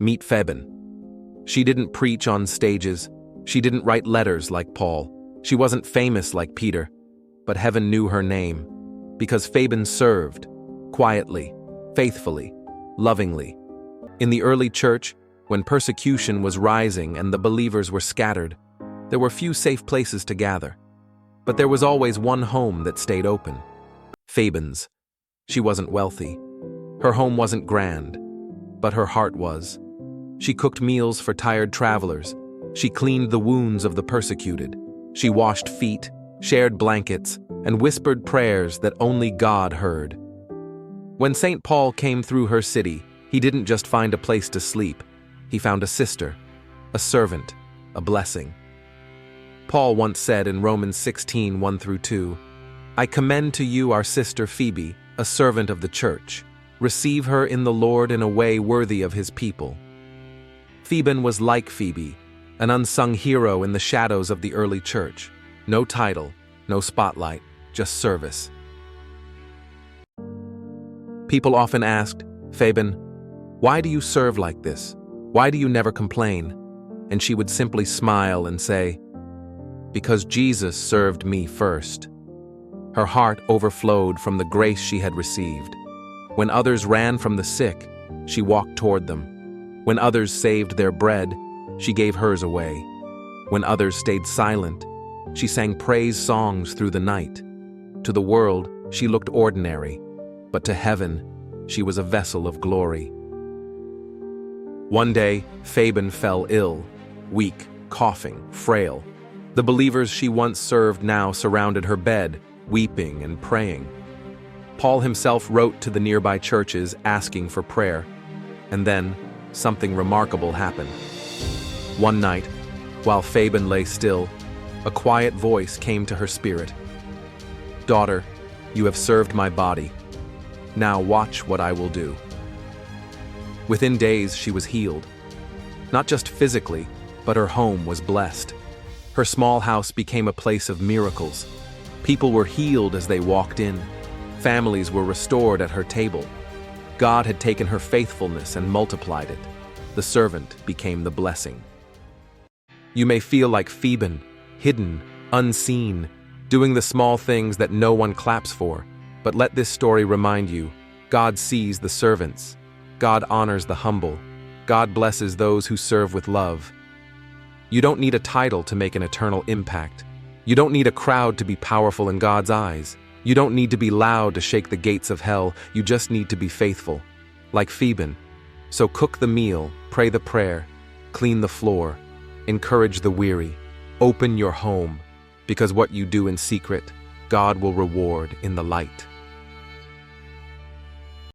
Meet Phoebe. She didn't preach on stages. She didn't write letters like Paul. She wasn't famous like Peter. But heaven knew her name because Phoebe served, quietly, faithfully, lovingly. In the early church, when persecution was rising and the believers were scattered, there were few safe places to gather. But there was always one home that stayed open. Phoebe's. She wasn't wealthy. Her home wasn't grand, but her heart was. She cooked meals for tired travelers. She cleaned the wounds of the persecuted. She washed feet, shared blankets, and whispered prayers that only God heard. When St. Paul came through her city, he didn't just find a place to sleep. He found a sister, a servant, a blessing. Paul once said in Romans 16:1-2, "I commend to you our sister Phoebe, a servant of the church. Receive her in the Lord in a way worthy of his people." Phoebe was like Phoebe, an unsung hero in the shadows of the early church. No title, no spotlight, just service. People often asked, "Phoebe, why do you serve like this? Why do you never complain?" And she would simply smile and say, "Because Jesus served me first." Her heart overflowed from the grace she had received. When others ran from the sick, she walked toward them. When others saved their bread, she gave hers away. When others stayed silent, she sang praise songs through the night. To the world, she looked ordinary, but to heaven, she was a vessel of glory. One day, Phoebe fell ill, weak, coughing, frail. The believers she once served now surrounded her bed, weeping and praying. Paul himself wrote to the nearby churches asking for prayer. And then, something remarkable happened. One night, while Phoebe lay still, a quiet voice came to her spirit. "Daughter, you have served my body. Now watch what I will do." Within days, she was healed. Not just physically, but her home was blessed. Her small house became a place of miracles. People were healed as they walked in. Families were restored at her table. God had taken her faithfulness and multiplied it. The servant became the blessing. You may feel like Phoebe, hidden, unseen, doing the small things that no one claps for. But let this story remind you, God sees the servants. God honors the humble. God blesses those who serve with love. You don't need a title to make an eternal impact. You don't need a crowd to be powerful in God's eyes. You don't need to be loud to shake the gates of hell. You just need to be faithful, like Phoebe. So cook the meal, pray the prayer, clean the floor, encourage the weary, open your home, because what you do in secret, God will reward in the light.